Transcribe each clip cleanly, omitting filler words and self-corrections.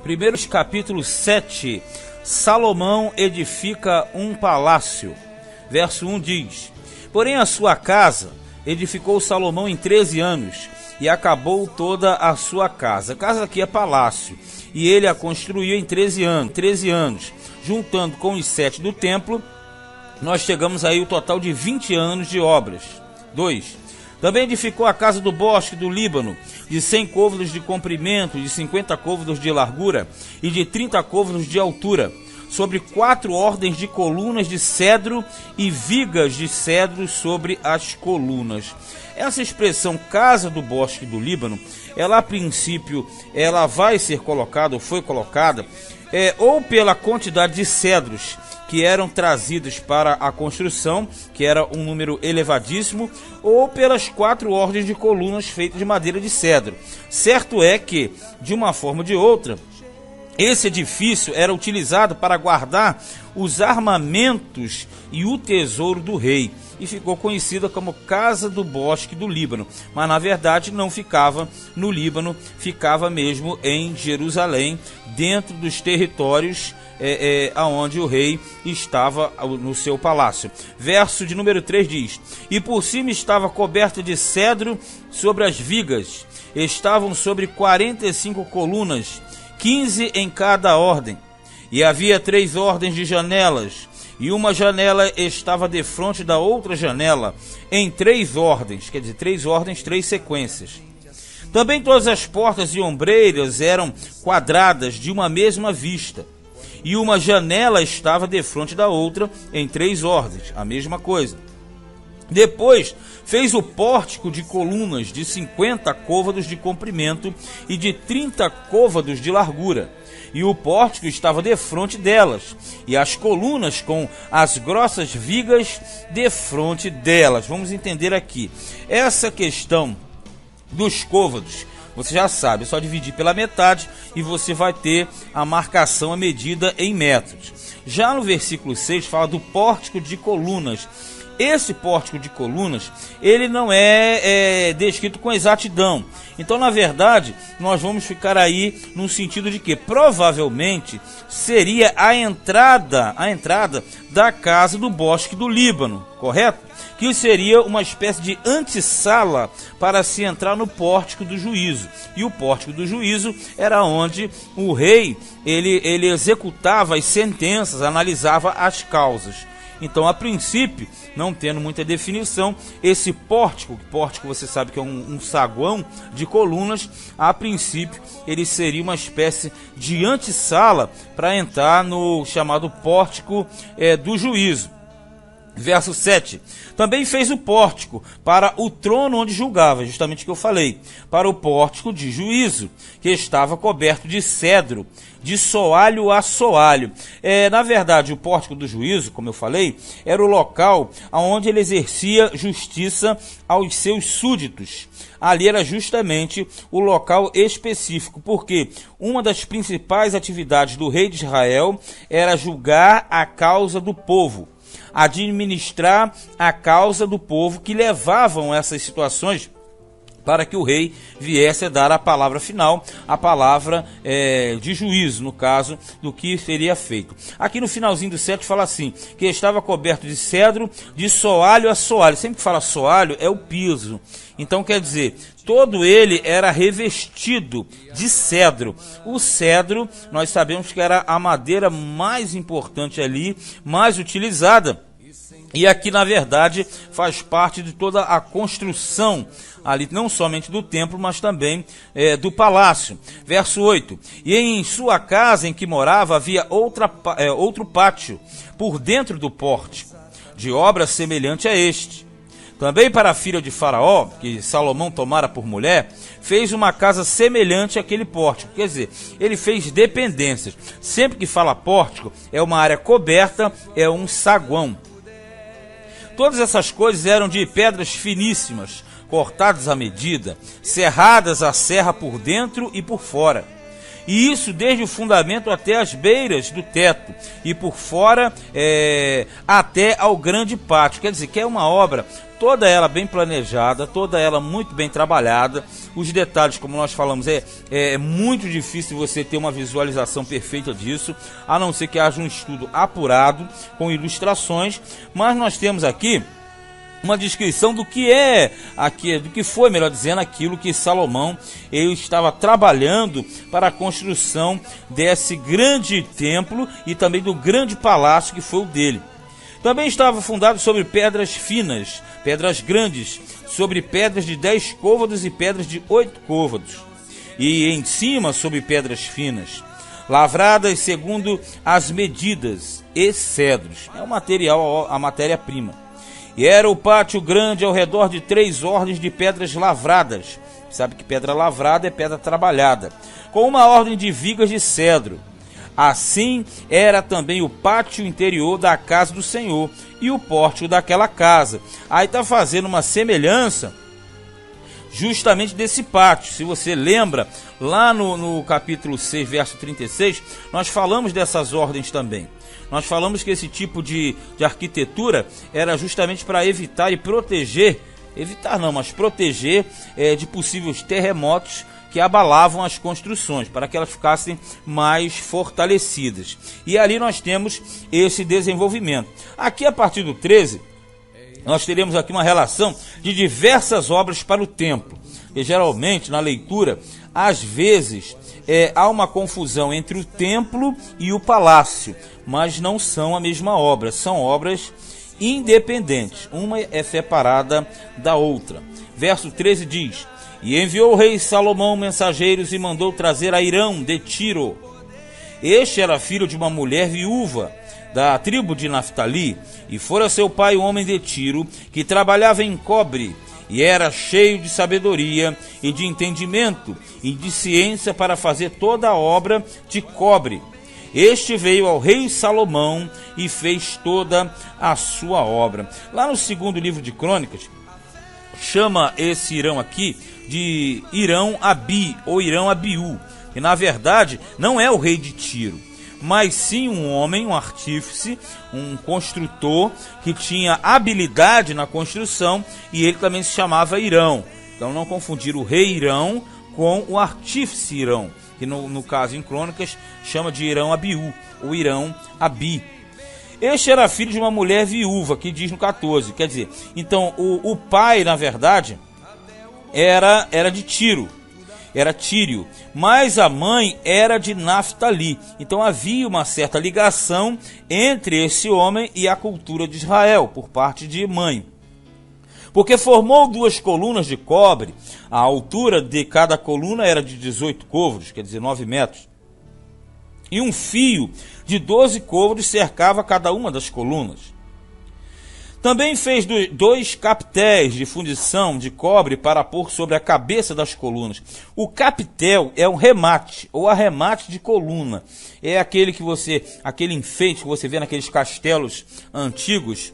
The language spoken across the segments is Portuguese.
Primeiros capítulo 7, Salomão edifica um palácio. Verso 1 diz: porém a sua casa edificou Salomão em 13 anos, e acabou toda a sua casa. Casa aqui é palácio, e ele a construiu em 13 anos. Juntando com os 7 do templo, nós chegamos aí o total de 20 anos de obras. 2. Também edificou a casa do bosque do Líbano, de 100 côvados de comprimento, de 50 côvados de largura e de 30 côvados de altura, sobre 4 ordens de colunas de cedro e vigas de cedro sobre as colunas. Essa expressão casa do bosque do Líbano, ela a princípio ela vai ser colocada, ou foi colocada, ou pela quantidade de cedros que eram trazidos para a construção, que era um número elevadíssimo, ou pelas 4 ordens de colunas feitas de madeira de cedro. Certo é que, de uma forma ou de outra, esse edifício era utilizado para guardar os armamentos e o tesouro do rei, e ficou conhecida como Casa do Bosque do Líbano, mas na verdade não ficava no Líbano, ficava mesmo em Jerusalém, dentro dos territórios aonde o rei estava no seu palácio. Verso de número 3 diz: e por cima estava coberta de cedro sobre as vigas, estavam sobre 45 colunas, 15 em cada ordem, e havia 3 ordens de janelas, e uma janela estava defronte da outra janela, em 3 ordens, quer dizer, 3 ordens, 3 sequências. Também todas as portas e ombreiras eram quadradas de uma mesma vista, e uma janela estava defronte da outra, em 3 ordens, a mesma coisa. Depois fez o pórtico de colunas de 50 côvados de comprimento e de 30 côvados de largura, e o pórtico estava defronte delas, e as colunas com as grossas vigas defronte delas. Vamos entender aqui essa questão dos côvados. Você já sabe, é só dividir pela metade e você vai ter a marcação, a medida em metros. Já no versículo 6 fala do pórtico de colunas. Esse pórtico de colunas, ele não é descrito com exatidão. Então, na verdade, nós vamos ficar aí no sentido de que provavelmente seria a entrada da casa do bosque do Líbano, correto? Que seria uma espécie de antessala para se entrar no pórtico do juízo. E o pórtico do juízo era onde o rei ele executava as sentenças, analisava as causas. Então, a princípio, não tendo muita definição, esse pórtico você sabe que é um saguão de colunas, a princípio ele seria uma espécie de antessala para entrar no chamado pórtico do juízo. Verso 7, também fez o pórtico para o trono onde julgava, justamente o que eu falei, para o pórtico de juízo, que estava coberto de cedro, de soalho a soalho. Na verdade, o pórtico do juízo, como eu falei, era o local onde ele exercia justiça aos seus súditos. Ali era justamente o local específico, porque uma das principais atividades do rei de Israel era julgar a causa do povo, administrar a causa do povo que levavam essas situações para que o rei viesse a dar a palavra final, a palavra de juízo, no caso, do que seria feito. Aqui no finalzinho do 7 fala assim, que estava coberto de cedro, de soalho a soalho. Sempre que fala soalho, é o piso. Então, quer dizer, todo ele era revestido de cedro. O cedro, nós sabemos que era a madeira mais importante ali, mais utilizada. E aqui, na verdade, faz parte de toda a construção ali, não somente do templo, mas também do palácio. Verso 8, e em sua casa em que morava havia outro pátio, por dentro do pórtico, de obra semelhante a este. Também para a filha de Faraó, que Salomão tomara por mulher, fez uma casa semelhante àquele pórtico. Quer dizer, ele fez dependências. Sempre que fala pórtico, é uma área coberta, é um saguão. Todas essas coisas eram de pedras finíssimas, cortadas à medida, serradas à serra por dentro e por fora. e isso desde o fundamento até as beiras do teto, e por fora até ao grande pátio. Quer dizer, que é uma obra toda ela bem planejada, toda ela muito bem trabalhada. Os detalhes, como nós falamos, é muito difícil você ter uma visualização perfeita disso, a não ser que haja um estudo apurado, com ilustrações. Mas nós temos aqui uma descrição do que foi, melhor dizendo, aquilo que Salomão ele estava trabalhando para a construção desse grande templo e também do grande palácio que foi o dele. Também estava fundado sobre pedras finas, pedras grandes, sobre pedras de 10 côvados e pedras de 8 côvados, e em cima sobre pedras finas, lavradas segundo as medidas, e cedros. É o material, a matéria-prima. E era o pátio grande ao redor de 3 ordens de pedras lavradas. Sabe que pedra lavrada é pedra trabalhada, com uma ordem de vigas de cedro. Assim era também o pátio interior da casa do Senhor e o pórtico daquela casa. Aí está fazendo uma semelhança justamente desse pátio. Se você lembra, lá no capítulo 6, verso 36, nós falamos dessas ordens também. Nós falamos que esse tipo de arquitetura era justamente para evitar e proteger, proteger de possíveis terremotos que abalavam as construções, para que elas ficassem mais fortalecidas. E ali nós temos esse desenvolvimento. Aqui, a partir do 13, nós teremos aqui uma relação de diversas obras para o templo. E geralmente, na leitura, às vezes, há uma confusão entre o templo e o palácio, mas não são a mesma obra, são obras independentes, uma é separada da outra. Verso 13 diz: E enviou o rei Salomão mensageiros e mandou trazer a Hirão de Tiro. Este era filho de uma mulher viúva da tribo de Naftali, e fora seu pai um homem de Tiro, que trabalhava em cobre, e era cheio de sabedoria e de entendimento e de ciência para fazer toda a obra de cobre. Este veio ao rei Salomão e fez toda a sua obra. Lá no segundo livro de Crônicas, chama esse Hirão aqui de Hirão Abi, ou Hirão Abiú, que na verdade não é o rei de Tiro, mas sim um homem, um artífice, um construtor que tinha habilidade na construção, e ele também se chamava Hirão. Então não confundir o rei Hirão com o artífice Hirão, que no caso em Crônicas chama de Hirão Abiú, ou Hirão Abi. Este era filho de uma mulher viúva, que diz no 14, quer dizer, então o pai, na verdade, era de Tiro, era Tírio, mas a mãe era de Naftali. Então havia uma certa ligação entre esse homem e a cultura de Israel, por parte de mãe. Porque formou 2 colunas de cobre, a altura de cada coluna era de 18 côvados, quer dizer, 9 metros. E um fio de 12 côvados cercava cada uma das colunas. Também fez 2 capitéis de fundição de cobre para pôr sobre a cabeça das colunas. O capitel é um remate, ou arremate de coluna. É aquele enfeite que você vê naqueles castelos antigos,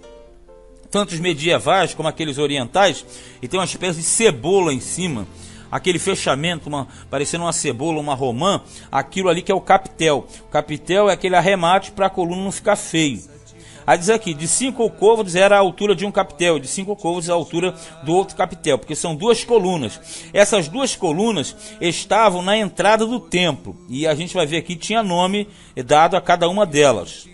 tanto os medievais como aqueles orientais, e tem uma espécie de cebola em cima. Aquele fechamento, parecendo uma cebola, uma romã, aquilo ali que é o capitel. O capitel é aquele arremate para a coluna não ficar feio. Aí diz aqui, de 5 côvados era a altura de um capitel, de 5 côvados a altura do outro capitel, porque são 2 colunas. Essas 2 colunas estavam na entrada do templo, e a gente vai ver aqui, tinha nome dado a cada uma delas.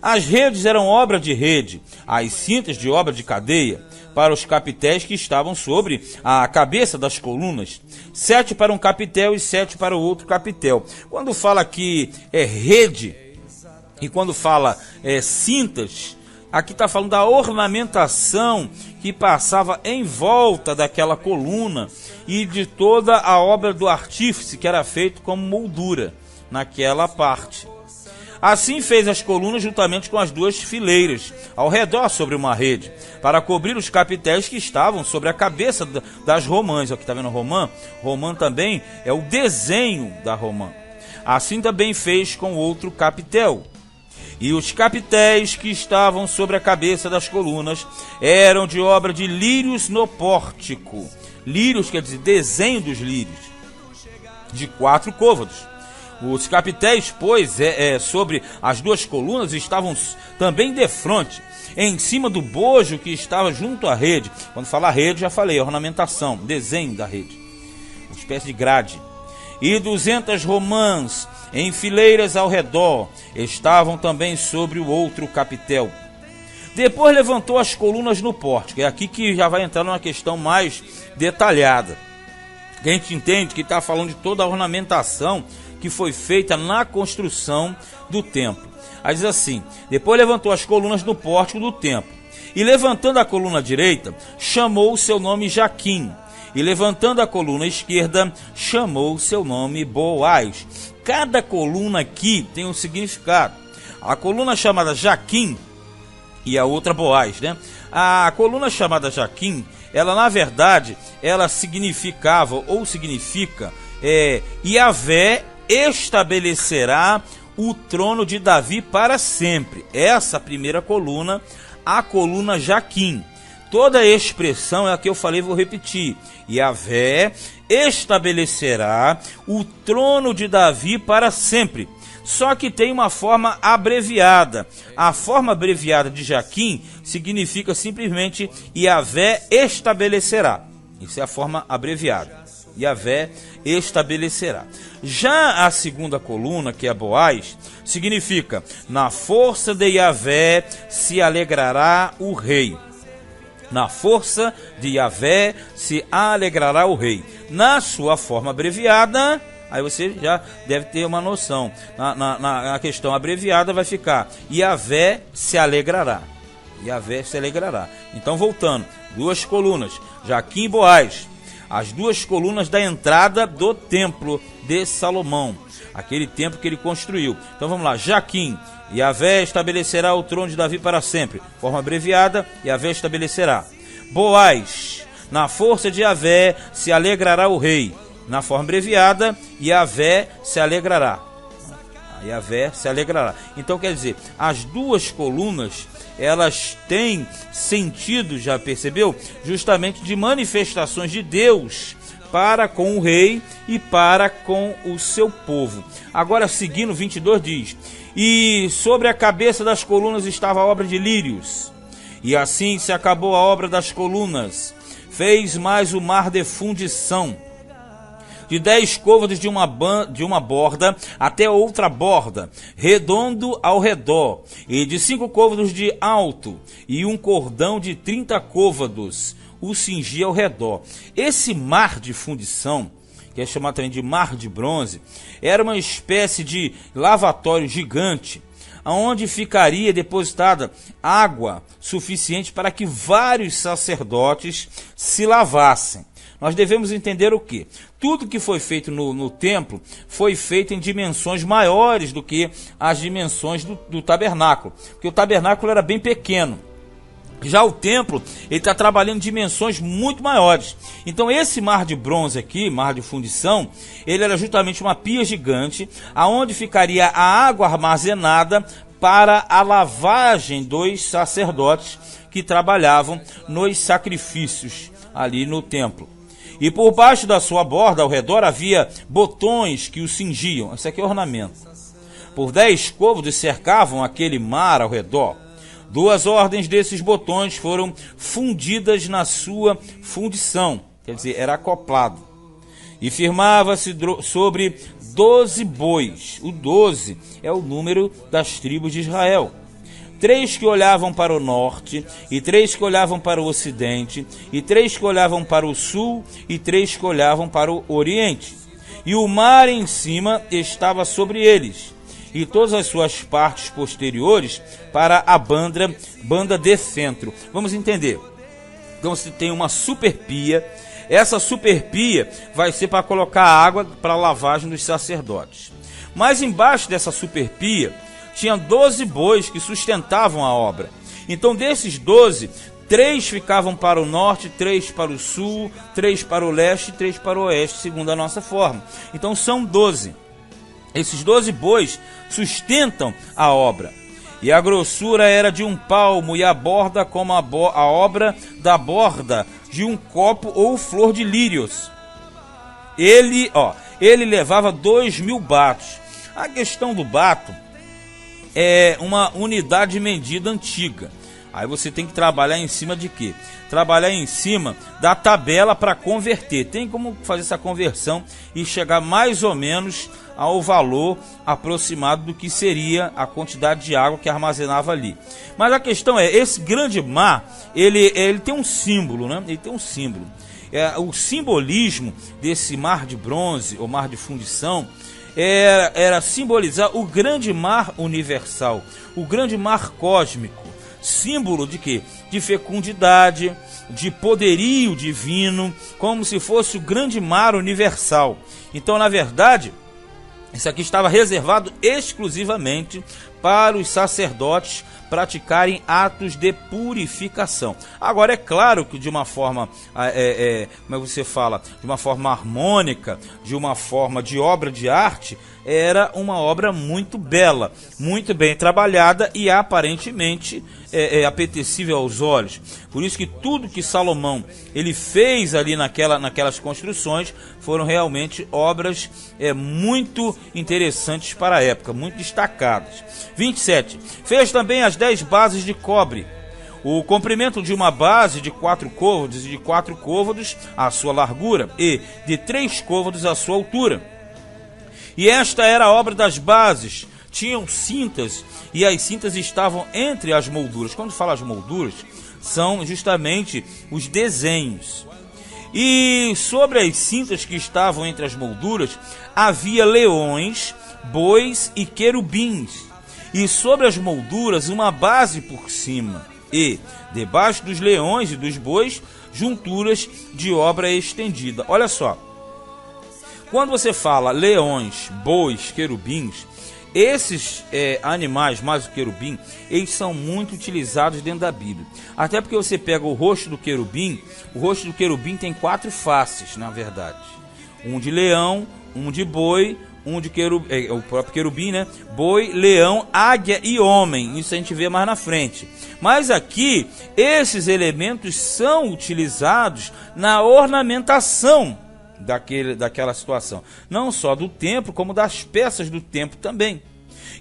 As redes eram obra de rede, as cintas de obra de cadeia, para os capitéis que estavam sobre a cabeça das colunas, 7 para um capitel e 7 para o outro capitel. Quando fala aqui rede, e quando fala cintas, aqui está falando da ornamentação que passava em volta daquela coluna e de toda a obra do artífice que era feito como moldura naquela parte. Assim fez as colunas juntamente com as 2 fileiras, ao redor sobre uma rede, para cobrir os capitéis que estavam sobre a cabeça das romãs. Aqui está vendo romã? Romã também é o desenho da romã. Assim também fez com o outro capitel. E os capitéis que estavam sobre a cabeça das colunas eram de obra de lírios no pórtico. Lírios quer dizer desenho dos lírios, de 4 côvados. Os capitéis, pois, sobre as duas colunas estavam também defronte, em cima do bojo que estava junto à rede. Quando falar rede, já falei, ornamentação, desenho da rede, uma espécie de grade. E 200 romãs em fileiras ao redor estavam também sobre o outro capitel. Depois levantou as colunas no pórtico. É aqui que já vai entrar numa questão mais detalhada. A gente entende que está falando de toda a ornamentação que foi feita na construção do templo. Aí diz assim: depois levantou as colunas no pórtico do templo, e levantando a coluna direita, chamou o seu nome Jaquim, e levantando a coluna esquerda, chamou o seu nome Boaz. Cada coluna aqui tem um significado. A coluna chamada Jaquim e a outra Boaz, né? A coluna chamada Jaquim, ela na verdade, ela significava ou significa Yahvé estabelecerá o trono de Davi para sempre. Essa primeira coluna, a coluna Jaquim. Toda a expressão é a que eu falei, vou repetir. Yahvé estabelecerá o trono de Davi para sempre. Só que tem uma forma abreviada. A forma abreviada de Jaquim significa simplesmente Yahvé estabelecerá. Isso é a forma abreviada. Yahvé estabelecerá. Já a segunda coluna, que é Boaz, significa: na força de Yahvé se alegrará o rei. Na força de Yahvé se alegrará o rei. Na sua forma abreviada, aí você já deve ter uma noção. Na questão abreviada vai ficar: Yahvé se alegrará. Yahvé se alegrará. Então, voltando, duas colunas, Jaquim e Boaz. As duas colunas da entrada do templo de Salomão, aquele templo que ele construiu. Então vamos lá: Jaquim, Yahvé estabelecerá o trono de Davi para sempre. Forma abreviada, Yahvé estabelecerá. Boaz, na força de Yahvé se alegrará o rei. Na forma abreviada, Yahvé se alegrará. Yahvé se alegrará. Então quer dizer, as duas colunas, elas têm sentido, já percebeu? Justamente de manifestações de Deus para com o rei e para com o seu povo. Agora, seguindo, 22 diz: e sobre a cabeça das colunas estava a obra de lírios. E assim se acabou a obra das colunas. Fez mais o mar de fundição, de 10 côvados de uma borda até outra borda, redondo ao redor, e de 5 côvados de alto, e um cordão de 30 côvados o cingia ao redor. Esse mar de fundição, que é chamado também de mar de bronze, era uma espécie de lavatório gigante, onde ficaria depositada água suficiente para que vários sacerdotes se lavassem. Nós devemos entender o quê? Tudo que foi feito no templo foi feito em dimensões maiores do que as dimensões do tabernáculo, porque o tabernáculo era bem pequeno. Já o templo, ele está trabalhando em dimensões muito maiores. Então esse mar de bronze aqui, mar de fundição, ele era justamente uma pia gigante, aonde ficaria a água armazenada para a lavagem dos sacerdotes que trabalhavam nos sacrifícios ali no templo. E por baixo da sua borda, ao redor, havia botões que o cingiam. Isso aqui é ornamento. Por 10 côvados cercavam aquele mar ao redor. 2 ordens desses botões foram fundidas na sua fundição, quer dizer, era acoplado. E firmava-se sobre 12 bois. O 12 é o número das tribos de Israel. 3 que olhavam para o norte, e 3 que olhavam para o ocidente, e 3 que olhavam para o sul, e 3 que olhavam para o oriente. E o mar em cima estava sobre eles, e todas as suas partes posteriores para a banda de centro. Vamos entender. Então você tem uma superpia. Essa superpia vai ser para colocar água para a lavagem dos sacerdotes. Mas embaixo dessa superpia tinha 12 bois que sustentavam a obra. Então desses 12, 3 ficavam para o norte, 3 para o sul, 3 para o leste e 3 para o oeste, segundo a nossa forma. Então são 12. Esses 12 bois sustentam a obra. E a grossura era de 1 palmo, e a borda como a obra da borda de um copo ou flor de lírios. Ele levava 2.000 batos. A questão do bato é uma unidade de medida antiga. Aí você tem que trabalhar em cima de quê? Trabalhar em cima da tabela para converter. Tem como fazer essa conversão e chegar mais ou menos ao valor aproximado do que seria a quantidade de água que armazenava ali. Mas a questão é, esse grande mar, ele tem um símbolo, né? Ele tem um símbolo. O simbolismo desse mar de bronze, ou mar de fundição, era simbolizar o grande mar universal, o grande mar cósmico. Símbolo de quê? De fecundidade, de poderio divino, como se fosse o grande mar universal. Então, na verdade, isso aqui estava reservado exclusivamente para os sacerdotes praticarem atos de purificação. Agora, é claro que de uma forma, como você fala, de uma forma harmônica, de uma forma de obra de arte, era uma obra muito bela, muito bem trabalhada e aparentemente apetecível aos olhos. Por isso que tudo que Salomão ele fez ali naquelas construções foram realmente obras muito interessantes para a época, muito destacadas. 27. Fez também as 10 bases de cobre. O comprimento de uma base de 4 côvados e de 4 côvados a sua largura e de 3 côvados a sua altura. E esta era a obra das bases. Tinham cintas e as cintas estavam entre as molduras. Quando fala as molduras, são justamente os desenhos. E sobre as cintas que estavam entre as molduras, havia leões, bois e querubins. E sobre as molduras, uma base por cima. E, debaixo dos leões e dos bois, junturas de obra estendida. Olha só. Quando você fala leões, bois, querubins, esses animais, mais o querubim, eles são muito utilizados dentro da Bíblia. Até porque você pega o rosto do querubim tem 4 faces, na verdade. Um de leão, um de boi, um de querubim, o próprio querubim, né? Boi, leão, águia e homem. Isso a gente vê mais na frente. Mas aqui, esses elementos são utilizados na ornamentação daquela situação, não só do templo, como das peças do templo também.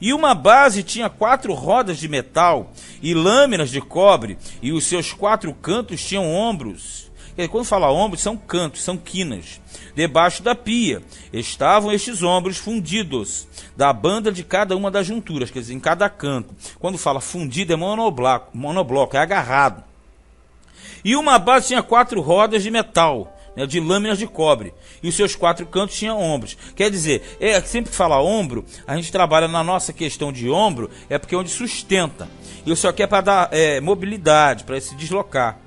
E uma base tinha 4 rodas de metal e lâminas de cobre, e os seus 4 cantos tinham ombros. E quando fala ombros, são cantos, são quinas. Debaixo da pia estavam estes ombros fundidos, da banda de cada uma das junturas, quer dizer, em cada canto. Quando fala fundido, é monobloco, é agarrado. E uma base tinha 4 rodas de metal, de lâminas de cobre, e os seus 4 cantos tinham ombros. Quer dizer, sempre que fala ombro, a gente trabalha na nossa questão de ombro, é porque é onde sustenta, e isso aqui é para dar mobilidade, para se deslocar.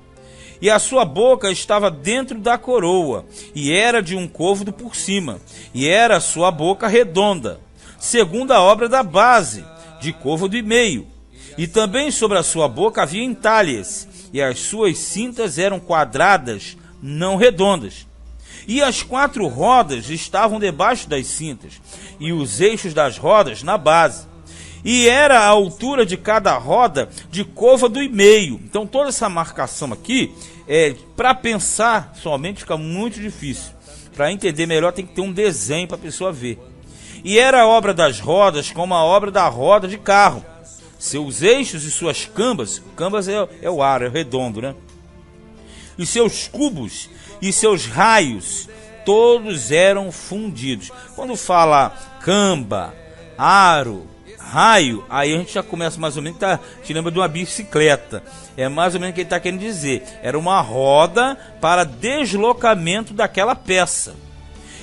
E a sua boca estava dentro da coroa, e era de um côvado por cima, e era a sua boca redonda, segundo a obra da base, de côvado e meio. E também sobre a sua boca havia entalhas, e as suas cintas eram quadradas, não redondas. E as 4 rodas estavam debaixo das cintas, e os eixos das rodas na base. E era a altura de cada roda de côvado e meio. Então toda essa marcação aqui, para pensar somente fica muito difícil. Para entender melhor tem que ter um desenho para a pessoa ver. E era a obra das rodas como a obra da roda de carro. Seus eixos e suas cambas é o aro, é o redondo, né? E seus cubos e seus raios, todos eram fundidos. Quando fala camba, aro, raio, aí a gente já começa mais ou menos, te lembra de uma bicicleta. É mais ou menos o que ele está querendo dizer. Era uma roda para deslocamento daquela peça.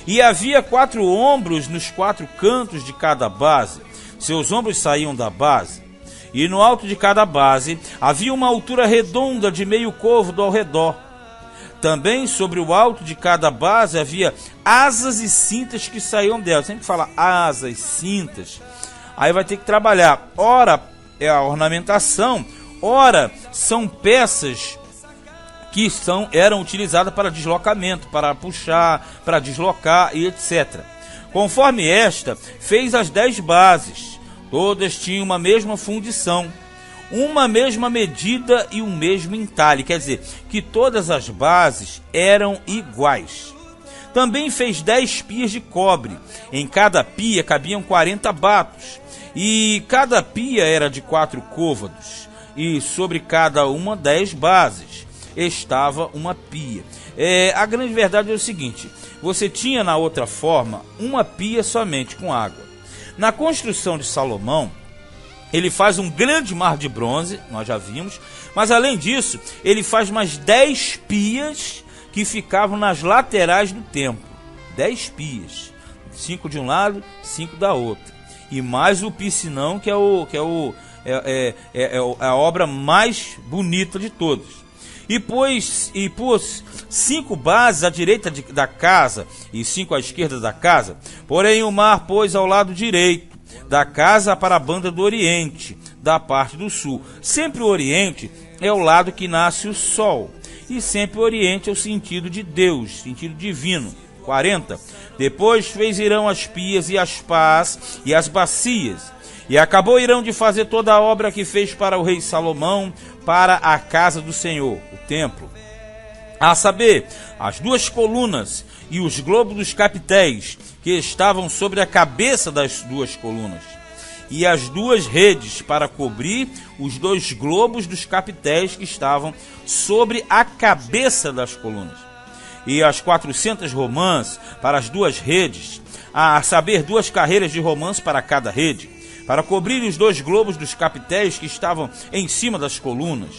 E havia 4 ombros nos 4 cantos de cada base. Seus ombros saíam da base. E no alto de cada base havia uma altura redonda de meio côvado ao redor. Também sobre o alto de cada base havia asas e cintas que saíam dela. Sempre fala asas, cintas. Aí vai ter que trabalhar. Ora é a ornamentação, ora são peças que eram utilizadas para deslocamento, para puxar, para deslocar e etc. Conforme esta, fez as 10 bases. Todas tinham uma mesma fundição, uma mesma medida e um mesmo entalhe. Quer dizer, que todas as bases eram iguais. Também fez 10 pias de cobre. Em cada pia cabiam 40 batos, e cada pia era de 4 côvados, e sobre cada uma 10 bases estava uma pia. A grande verdade é o seguinte: você tinha na outra forma uma pia somente com água. Na construção de Salomão, ele faz um grande mar de bronze, nós já vimos, mas além disso, ele faz mais 10 pias que ficavam nas laterais do templo. 10 pias, 5 de um lado, 5 da outra. E mais o piscinão, que é a obra mais bonita de todas. E pôs 5 bases à direita da casa e 5 à esquerda da casa. Porém o mar pôs ao lado direito da casa para a banda do oriente, da parte do sul. Sempre o oriente é o lado que nasce o sol, e sempre o oriente é o sentido de Deus, sentido divino. 40. Depois fez Irão as pias e as pás e as bacias. E acabou Irão de fazer toda a obra que fez para o rei Salomão, para a casa do Senhor, o templo. A saber, as 2 colunas e os globos dos capitéis, que estavam sobre a cabeça das 2 colunas. E as 2 redes para cobrir os 2 globos dos capitéis que estavam sobre a cabeça das colunas. E as 400 romãs para as 2 redes, a saber, 2 carreiras de romãs para cada rede, para cobrir os 2 globos dos capitéis que estavam em cima das colunas,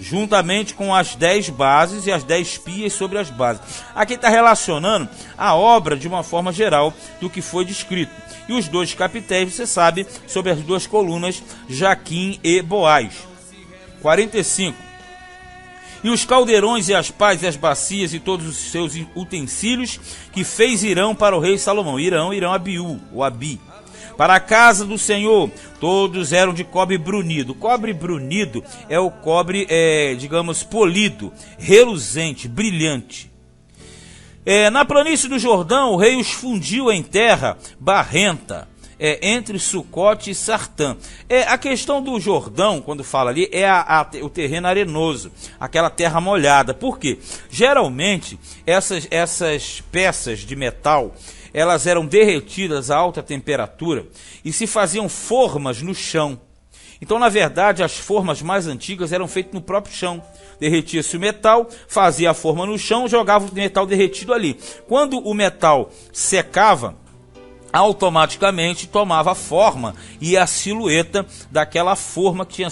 juntamente com as 10 bases e as 10 pias sobre as bases. Aqui está relacionando a obra de uma forma geral do que foi descrito. E os 2 capitéis, você sabe, sobre as 2 colunas, Jaquim e Boaz. 45. E os caldeirões e as pás e as bacias e todos os seus utensílios que fez Irão para o rei Salomão. Irão, Abiú, ou Abi. Para a casa do Senhor, todos eram de cobre brunido. Cobre brunido é o cobre, digamos, polido, reluzente, brilhante. Na planície do Jordão, o rei os fundiu em terra barrenta, entre Sucote e Sartã. A questão do Jordão, quando fala ali, o terreno arenoso, aquela terra molhada. Por quê? Geralmente, essas peças de metal, elas eram derretidas a alta temperatura e se faziam formas no chão. Então, na verdade, as formas mais antigas eram feitas no próprio chão. Derretia-se o metal, fazia a forma no chão, jogava o metal derretido ali. Quando o metal secava, automaticamente tomava a forma e a silhueta daquela forma que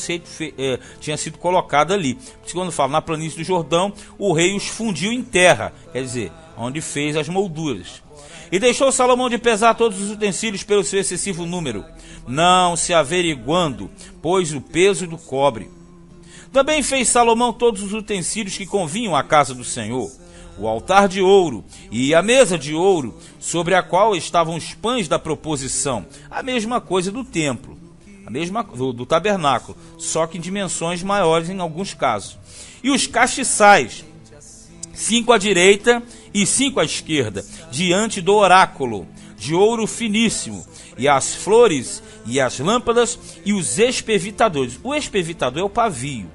tinha sido colocada ali. Por isso, quando fala na planície do Jordão, o rei os fundiu em terra, quer dizer, onde fez as molduras. E deixou Salomão de pesar todos os utensílios pelo seu excessivo número, não se averiguando, pois o peso do cobre. Também fez Salomão todos os utensílios que convinham à casa do Senhor, o altar de ouro e a mesa de ouro, sobre a qual estavam os pães da proposição, a mesma coisa do templo, a mesma do tabernáculo, só que em dimensões maiores em alguns casos. E os castiçais, 5 à direita e 5 à esquerda, diante do oráculo, de ouro finíssimo, e as flores e as lâmpadas e os espevitadores. O espevitador é o pavio,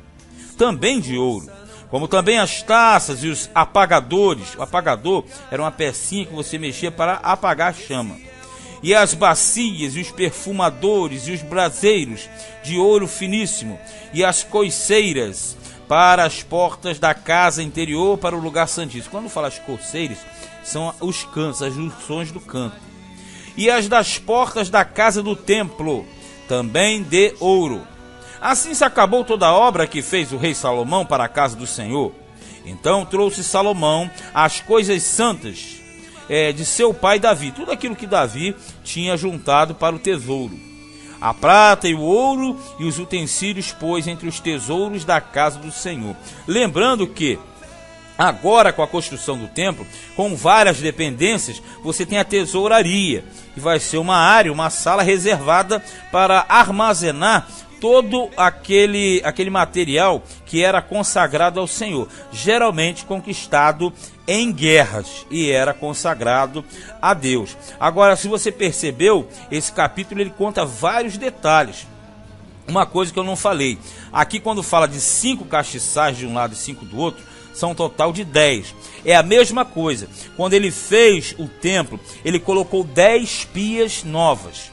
também de ouro, como também as taças e os apagadores. O apagador era uma pecinha que você mexia para apagar a chama. E as bacias e os perfumadores e os braseiros de ouro finíssimo, e as coiceiras para as portas da casa interior, para o lugar santíssimo. Quando fala as coceiras, são os cantos, as junções do canto. E as das portas da casa do templo, também de ouro. Assim se acabou toda a obra que fez o rei Salomão para a casa do Senhor. Então trouxe Salomão as coisas santas de seu pai Davi, tudo aquilo que Davi tinha juntado para o tesouro. A prata e o ouro e os utensílios pôs entre os tesouros da casa do Senhor. Lembrando que agora, com a construção do templo, com várias dependências, você tem a tesouraria, que vai ser uma área, uma sala reservada para armazenar todo aquele material que era consagrado ao Senhor, geralmente conquistado em guerras, e era consagrado a Deus. Agora, se você percebeu, esse capítulo ele conta vários detalhes. Uma coisa que eu não falei, aqui quando fala de 5 castiçais de um lado e 5 do outro, são um total de 10. É a mesma coisa. Quando ele fez o templo, ele colocou 10 pias novas.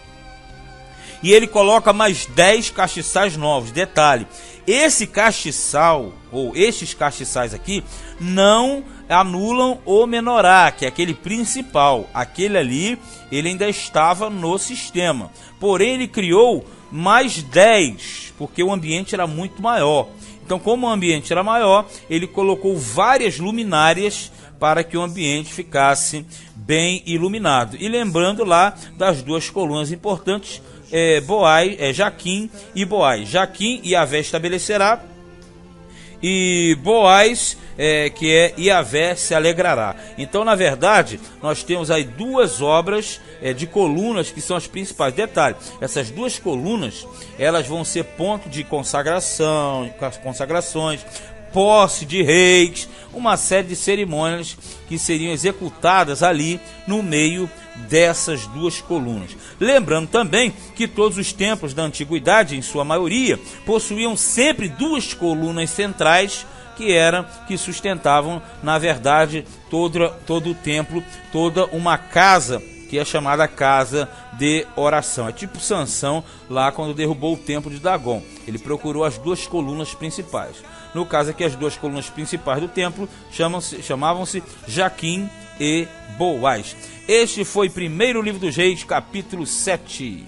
E ele coloca mais 10 castiçais novos. Detalhe, esse castiçal, ou estes castiçais aqui, não anulam o menorá, que é aquele principal. Aquele ali, ele ainda estava no sistema. Porém, ele criou mais 10, porque o ambiente era muito maior. Então, como o ambiente era maior, ele colocou várias luminárias para que o ambiente ficasse bem iluminado. E lembrando lá das duas colunas importantes, Jaquim e Boaz. Jaquim, Yahvé estabelecerá, e Boaz, que é Yahvé se alegrará. Então, na verdade, nós temos aí duas obras de colunas que são as principais. Detalhe, essas duas colunas, elas vão ser ponto de consagrações, posse de reis, uma série de cerimônias que seriam executadas ali no meio dessas duas colunas. Lembrando também que todos os templos da antiguidade, em sua maioria, possuíam sempre duas colunas centrais que sustentavam, na verdade, todo o templo, toda uma casa, que é chamada casa de oração. É tipo Sansão lá quando derrubou o templo de Dagon. Ele procurou as duas colunas principais. No caso aqui, as duas colunas principais do templo chamavam-se Jaquim e Boaz. Este foi o primeiro livro dos Reis, capítulo 7.